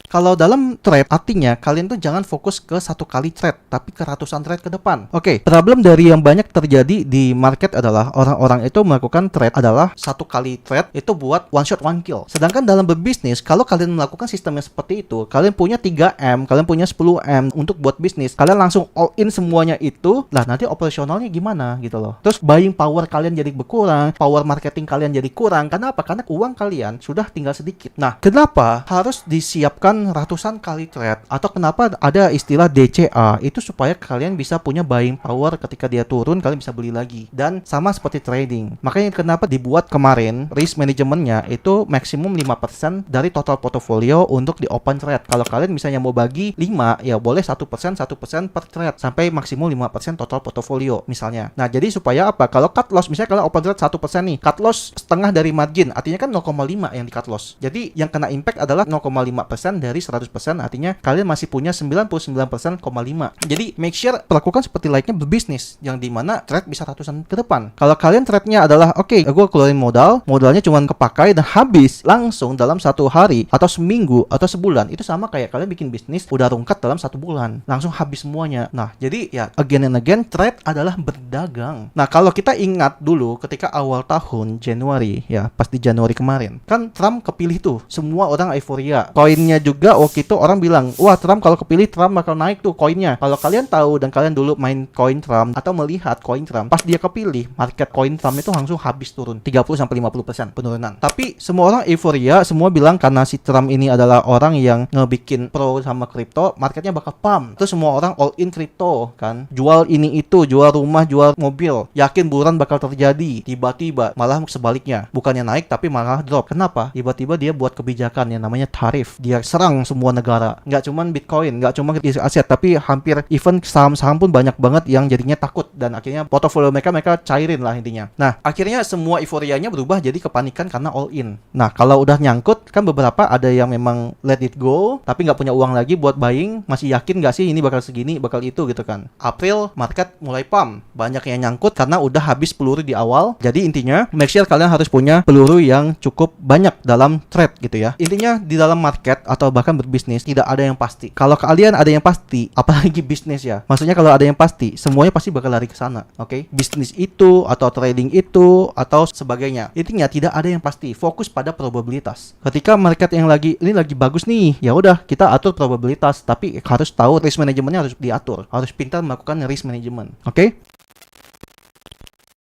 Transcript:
Kalau dalam trade, artinya kalian tuh jangan fokus ke satu kali trade, tapi ke ratusan trade ke depan. Oke, problem dari yang banyak terjadi di market adalah orang-orang itu melakukan trade adalah satu kali trade itu buat one shot one kill. Sedangkan dalam berbisnis, kalau kalian melakukan sistem yang seperti itu, kalian punya 3M, kalian punya 10M untuk buat bisnis, kalian langsung all in semuanya itu, lah nanti operasionalnya gimana gitu loh. Terus buying power kalian jadi berkurang, power marketing kalian jadi kurang. Kenapa? Karena uang kalian sudah tinggal sedikit. Nah, kenapa harus disiapkan ratusan kali trade? Atau kenapa ada istilah DCA? Itu supaya kalian bisa punya buying power ketika dia turun, kalian bisa beli lagi. Dan sama seperti trading. Makanya kenapa dibuat kemarin risk manajemennya itu maksimum 5% dari total portofolio untuk di open trade. Kalau kalian misalnya mau bagi 5, ya boleh 1% per trade sampai maksimum 5% total portofolio misalnya. Nah, jadi supaya apa? Kalau cut loss, misalnya kalau open trade 1% nih, cut loss setengah dari margin, artinya kan 0,5 yang di cut loss. Jadi yang kena impact adalah 0,5% dari 100%, artinya kalian masih punya 99,5%. Jadi make sure perlakukan seperti layaknya berbisnis, yang dimana trade bisa ratusan ke depan. Kalau kalian trade-nya adalah oke, gue keluarin modalnya cuma kepakai dan habis langsung dalam satu hari atau seminggu atau sebulan, itu sama kayak kalian bikin bisnis udah rungkat dalam 1 bulan, langsung habis semuanya. Nah, jadi ya again and again, trade adalah berdagang. Nah, kalau kita ingat dulu ketika awal tahun Januari, ya pas di Januari kemarin, kan Trump kepilih tuh, semua orang euforia. Koinnya juga waktu itu orang bilang, wah Trump kalau kepilih Trump bakal naik tuh koinnya. Kalau kalian tahu dan kalian dulu main koin Trump atau melihat koin Trump, pas dia kepilih, market koin Trump itu langsung habis turun 30-50% penurunan. Tapi semua orang euforia, semua bilang karena si Trump ini adalah orang yang ngebikin pro sama kripto, marketnya bakal pump. Terus semua orang all in kripto kan, jual ini itu, jual rumah, jual mobil, yakin buruan bakal terjadi. Tiba-tiba malah sebaliknya, bukannya naik tapi malah drop. Kenapa? Tiba-tiba dia buat kebijakan yang namanya tarif. Dia serang semua negara, nggak cuman Bitcoin, nggak cuma aset, tapi hampir even saham-saham pun banyak banget yang jadinya takut, dan akhirnya portofolio mereka cairin lah intinya. Nah, akhirnya semua euforianya berubah jadi kepanikan karena all in. Nah, kalau udah nyangkut, kan beberapa ada yang memang let it go, tapi nggak punya uang lagi buat buying, masih yakin nggak sih ini bakal segini, bakal itu gitu kan. April, market mulai pump, banyak yang nyangkut karena udah habis peluru di awal. Jadi intinya, make sure kalian harus punya peluru yang cukup banyak dalam trade gitu ya. Intinya di dalam market atau bahkan berbisnis, tidak ada yang pasti. Kalau kalian ada yang pasti, apalagi bisnis ya, maksudnya kalau ada yang pasti, semuanya pasti bakal lari ke sana. Oke? Bisnis itu atau trading itu atau sebagainya, intinya tidak ada yang pasti. Fokus pada probabilitas. Ketika market yang ini lagi bagus nih, ya udah kita atur probabilitas, tapi harus tahu risk manajemennya harus diatur, harus pintar melakukan risk management. Oke?